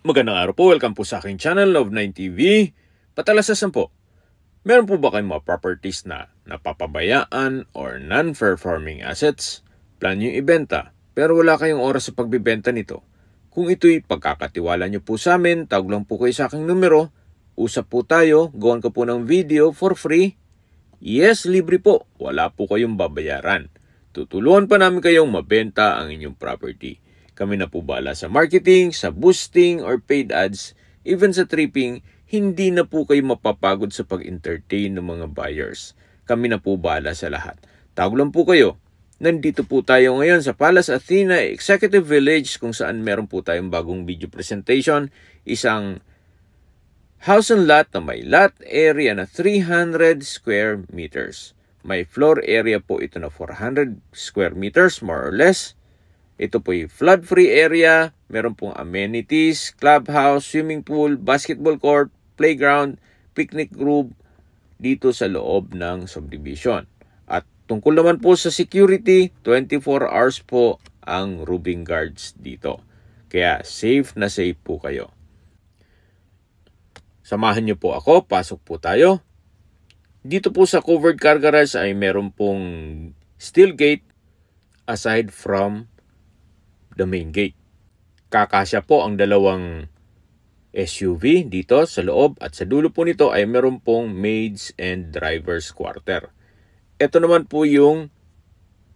Magandang araw po, welcome po sa aking channel, Love9TV. Patalasasan po, meron po ba kayong mga properties na napapabayaan or non-performing assets? Plan nyo ibenta, pero wala kayong oras sa pagbibenta nito. Kung ito'y pagkakatiwala nyo po sa amin, tawag lang po kayo sa aking numero. Usap po tayo, gawan ko po ng video for free. Yes, libre po, wala po kayong babayaran. Tutulungan pa namin kayong mabenta ang inyong property. Kami na po bahala sa marketing, sa boosting or paid ads, even sa tripping, hindi na po kayo mapapagod sa pag-entertain ng mga buyers. Kami na po bahala sa lahat. Tawag lang po kayo. Nandito po tayo ngayon sa Palace Athena Executive Village kung saan meron po tayong bagong video presentation. Isang house and lot na may lot area na 300 square meters. May floor area po ito na 400 square meters more or less. Ito po yung flood-free area, meron pong amenities, clubhouse, swimming pool, basketball court, playground, picnic group dito sa loob ng subdivision. At tungkol naman po sa security, 24 hours po ang roving guards dito. Kaya safe na safe po kayo. Samahan niyo po ako, pasok po tayo. Dito po sa covered car garage ay meron pong steel gate aside from the main gate. Kakasya po ang dalawang SUV dito sa loob at sa dulo po nito ay meron pong maids and drivers quarter. Ito naman po yung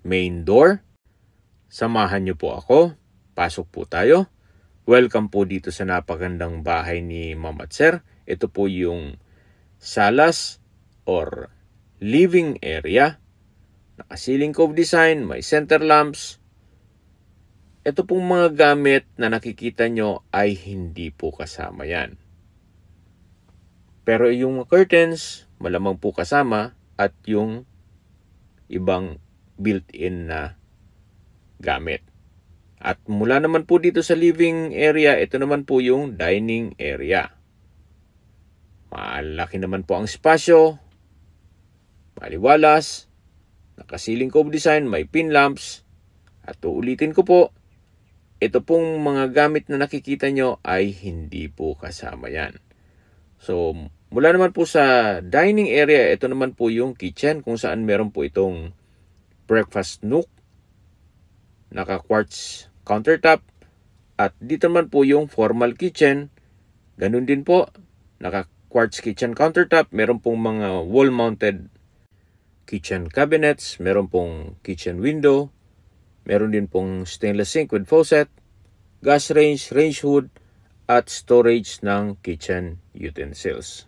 main door. Samahan niyo po ako. Pasok po tayo. Welcome po dito sa napagandang bahay ni Ma'am at Sir. Ito po yung salas or living area. Naka-ceiling cove design, may center lamps. Ito pong mga gamit na nakikita nyo ay hindi po kasama yan. Pero yung curtains, malamang po kasama at yung ibang built-in na gamit. At mula naman po dito sa living area, ito naman po yung dining area. Malaki naman po ang espasyo, maliwalas, naka-ceiling cove design, may pin lamps. At uulitin ko po, ito pong mga gamit na nakikita nyo ay hindi po kasama yan. So, mula naman po sa dining area, ito naman po yung kitchen kung saan meron po itong breakfast nook, naka-quartz countertop, at dito naman po yung formal kitchen. Ganun din po, naka-quartz kitchen countertop, meron pong mga wall-mounted kitchen cabinets, meron pong kitchen window, meron din pong stainless sink with faucet, gas range, range hood, at storage ng kitchen utensils.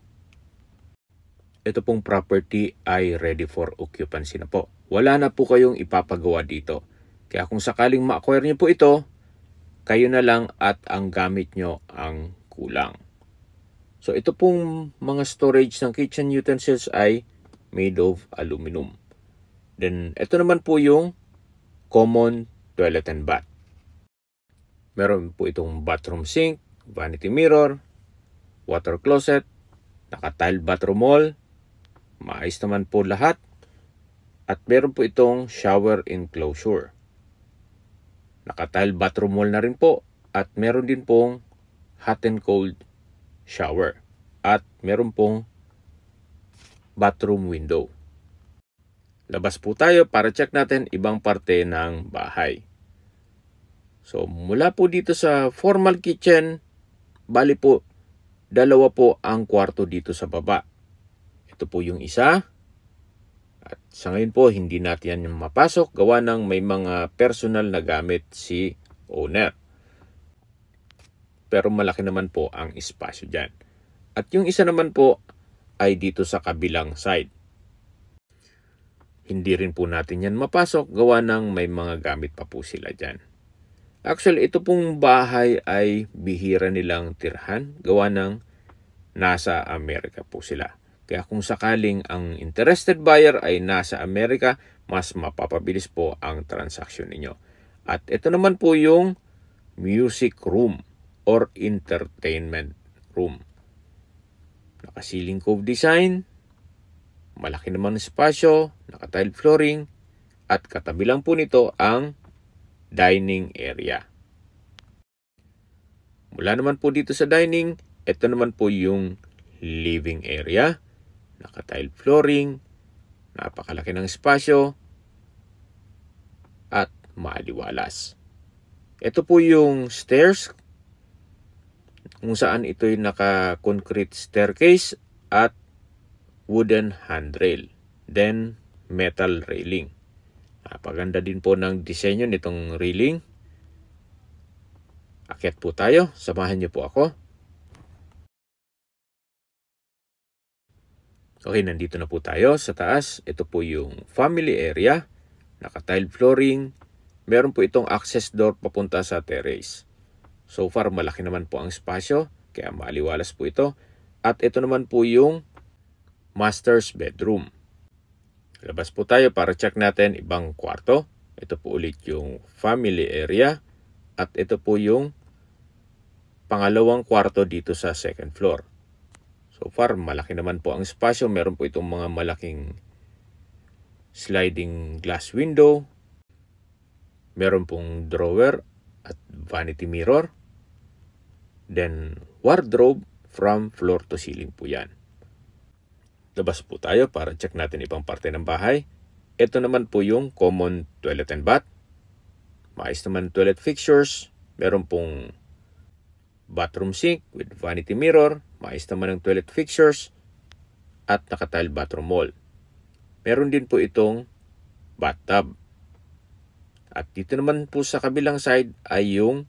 Ito pong property ay ready for occupancy na po. Wala na po kayong ipapagawa dito. Kaya kung sakaling ma-acquire nyo po ito, kayo na lang at ang gamit nyo ang kulang. So ito pong mga storage ng kitchen utensils ay made of aluminum. Then ito naman po yung common toilet and bath. Meron po itong bathroom sink, vanity mirror, water closet, naka-tile bathroom wall, maayos naman po lahat. At meron po itong shower enclosure. Naka-tile bathroom wall na rin po. At meron din pong hot and cold shower. At meron pong bathroom window. Labas po tayo para check natin ibang parte ng bahay. So, mula po dito sa formal kitchen, bali po, dalawa po ang kwarto dito sa baba. Ito po yung isa. At sa ngayon po, hindi natin yan mapasok. Gawa ng may mga personal na gamit si owner. Pero malaki naman po ang espasyo dyan. At yung isa naman po ay dito sa kabilang side. Hindi rin po natin yan mapasok, gawa ng may mga gamit pa po sila dyan. Actually, ito pong bahay ay bihira nilang tirhan, gawa ng nasa Amerika po sila. Kaya kung sakaling ang interested buyer ay nasa Amerika, mas mapapabilis po ang transaksyon ninyo. At ito naman po yung music room or entertainment room. Naka-ceiling cove design, malaki naman ang espasyo, naka-tile flooring, at katabi lang po nito ang dining area. Mula naman po dito sa dining, ito naman po yung living area. Naka-tile flooring, napakalaki ng espasyo, at maaliwalas. Ito po yung stairs, kung saan ito'y naka-concrete staircase at wooden handrail. Then, metal railing. Napaganda din po ng disenyo nitong railing. Akyat po tayo. Samahan niyo po ako. Okay, nandito na po tayo sa taas. Ito po yung family area. Naka-tile flooring. Meron po itong access door papunta sa terrace. So far, malaki naman po ang espasyo. Kaya maaliwalas po ito. At ito naman po yung master's bedroom. Labas po tayo para check natin ibang kwarto. Ito po ulit yung family area. At ito po yung pangalawang kwarto dito sa second floor. So far, malaki naman po ang espasyo. Meron po itong mga malaking sliding glass window. Meron pong drawer at vanity mirror. Then, wardrobe from floor to ceiling po yan. Labas po tayo para check natin ibang parte ng bahay. Ito naman po yung common toilet and bath. Maayos naman toilet fixtures. Meron pong bathroom sink with vanity mirror. Maayos naman ang toilet fixtures. At naka-tile bathroom wall. Meron din po itong bathtub. At dito naman po sa kabilang side ay yung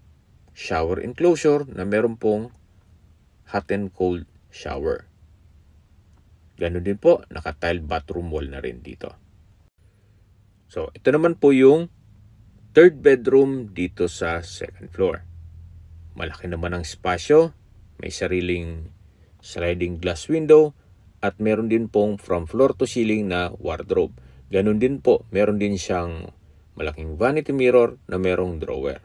shower enclosure na meron pong hot and cold shower. Ganun din po, naka-tile bathroom wall na rin dito. So, ito naman po yung third bedroom dito sa second floor. Malaki naman ang espasyo, may sariling sliding glass window, at meron din pong from floor to ceiling na wardrobe. Ganun din po, meron din siyang malaking vanity mirror na merong drawer.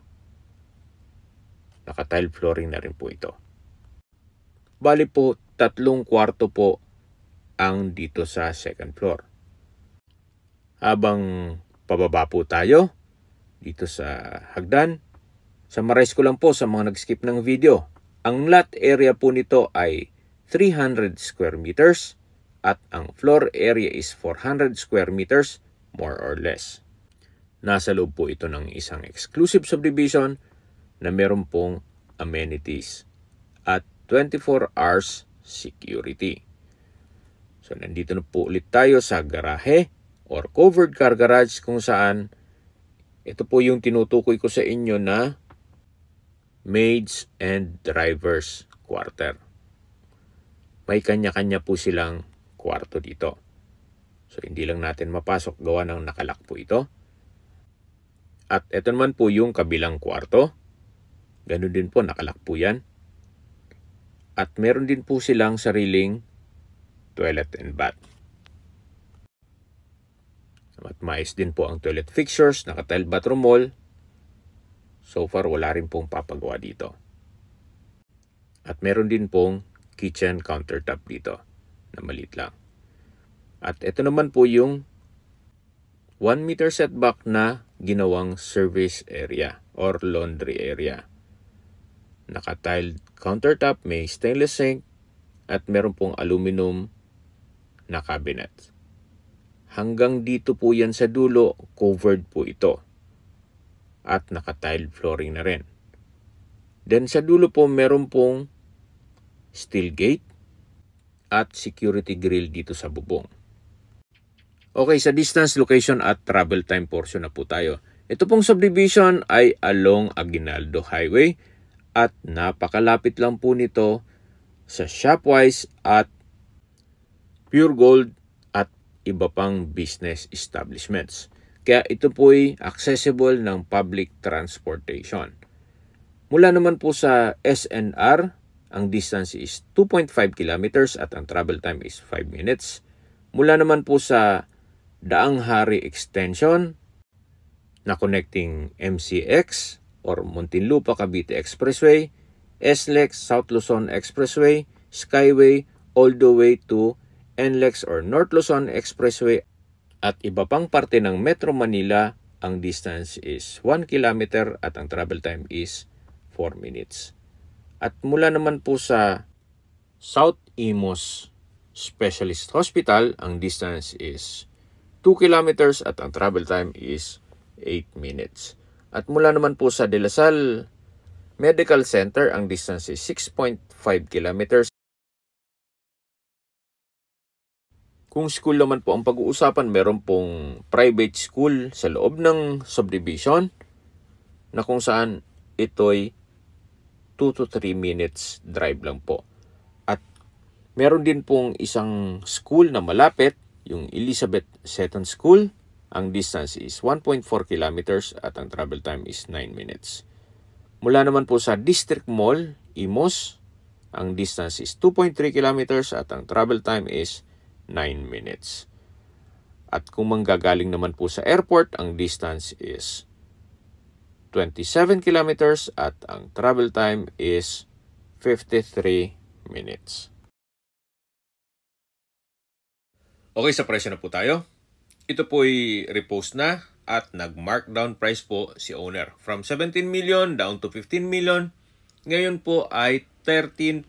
Naka-tile flooring na rin po ito. Bali po, 3 kwarto po ang dito sa second floor. Habang pababa po tayo dito sa hagdan, summarize ko lang po sa mga nag-skip ng video. Ang lot area po nito ay 300 square meters at ang floor area is 400 square meters more or less. Nasa loob po ito ng isang exclusive subdivision na meron pong amenities at 24 hours security. So, nandito na po ulit tayo sa garahe or covered car garage kung saan ito po yung tinutukoy ko sa inyo na maids and drivers quarter. May kanya-kanya po silang kwarto dito. So, hindi lang natin mapasok gawa ng nakalak po ito. At ito naman po yung kabilang kwarto. Ganun din po, nakalak po yan. At meron din po silang sariling toilet and bath. At maayos din po ang toilet fixtures, naka-tile bathroom wall. So far, wala rin pong papagawa dito. At meron din pong kitchen countertop dito na maliit lang. At ito naman po yung 1 meter setback na ginawang service area or laundry area. Naka-tiled countertop, may stainless sink, at meron pong aluminum na cabinet. Hanggang dito po yan sa dulo, covered po ito. At naka-tiled flooring na rin. Then sa dulo po, meron pong steel gate at security grill dito sa bubong. Okay, sa distance, location at travel time portion na po tayo. Ito pong subdivision ay along Aguinaldo Highway at napakalapit lang po nito sa Shopwise at Pure Gold at iba pang business establishments. Kaya ito po ay accessible ng public transportation. Mula naman po sa SNR, ang distance is 2.5 kilometers at ang travel time is 5 minutes. Mula naman po sa Daang Hari Extension na connecting MCX or Muntinlupa Cavite Expressway, SLEX South Luzon Expressway, Skyway, all the way to NLEX or North Luzon Expressway at iba pang parte ng Metro Manila, ang distance is 1 kilometer at ang travel time is 4 minutes. At mula naman po sa South Imos Specialist Hospital, ang distance is 2 kilometers at ang travel time is 8 minutes. At mula naman po sa De La Salle Medical Center, ang distance is 6.5 kilometers. Kung school naman po ang pag-uusapan, meron pong private school sa loob ng subdivision na kung saan ito'y 2 to 3 minutes drive lang po. At meron din pong isang school na malapit, yung Elizabeth Seton School. Ang distance is 1.4 kilometers at ang travel time is 9 minutes. Mula naman po sa District Mall, Imos, ang distance is 2.3 kilometers at ang travel time is 9 minutes. At kung manggagaling naman po sa airport, ang distance is 27 kilometers at ang travel time is 53 minutes. Okay, sa presyo na po tayo. Ito po'y repost na at nag-markdown price po si owner. From 17 million down to 15 million. Ngayon po ay 13.8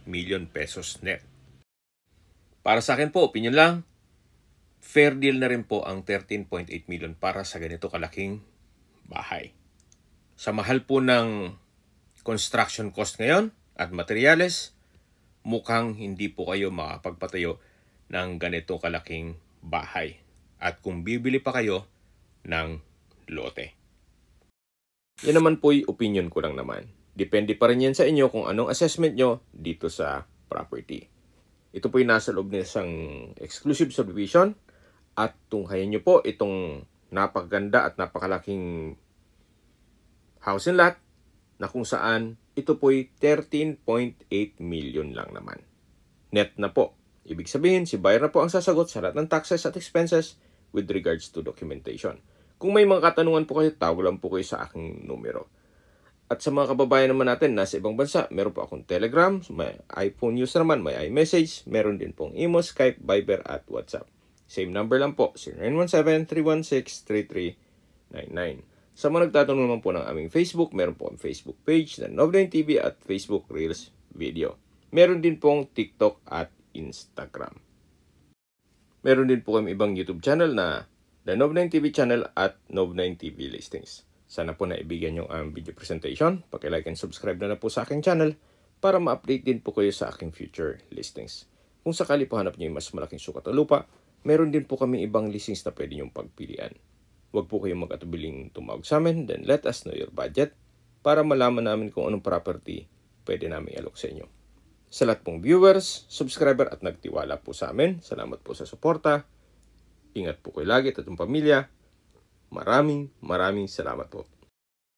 million pesos net. Para sa akin po, opinion lang, fair deal na rin po ang 13.8 million para sa ganito kalaking bahay. Sa mahal po ng construction cost ngayon at materyales, mukhang hindi po kayo makapagpatayo ng ganito kalaking bahay. At kung bibili pa kayo ng lote. Yan naman po yung opinion ko lang naman. Depende pa rin yan sa inyo kung anong assessment nyo dito sa property. Ito po yung nasa loob ng isang exclusive subdivision at tunghayan nyo po itong napakaganda at napakalaking house and lot na kung saan ito po ay 13.8 million lang naman. Net na po. Ibig sabihin, si buyer na po ang sasagot sa lahat ng taxes at expenses with regards to documentation. Kung may mga katanungan po kayo, tawag lang po kayo sa aking numero. At sa mga kababayan naman natin nasa ibang bansa, meron po akong Telegram, may iPhone user naman, may iMessage, meron din pong Imo, Skype, Viber at WhatsApp. Same number lang po, 0917-316-3399. Sa mga nagtatanong naman po ng aming Facebook, meron po ang Facebook page na Nov9 TV at Facebook Reels Video. Meron din pong TikTok at Instagram. Meron din po kami ibang YouTube channel na The Nov9 TV channel at Nov9 TV Listings. Sana po naibigyan yung aming video presentation. Paki-like and subscribe na po sa aking channel para ma-update din po kayo sa aking future listings. Kung sakali po hanap niyo yung mas malaking sukat o lupa, meron din po kami ibang listings na pwede niyong pagpilian. Huwag po kayong mag-atubiling tumawag sa amin, then let us know your budget para malaman namin kung anong property pwede namin i-alok sa inyo. Sa lahat pong viewers, subscriber at nagtiwala po sa amin, salamat po sa suporta. Ingat po kayo lagi at itong pamilya. Maraming salamat po.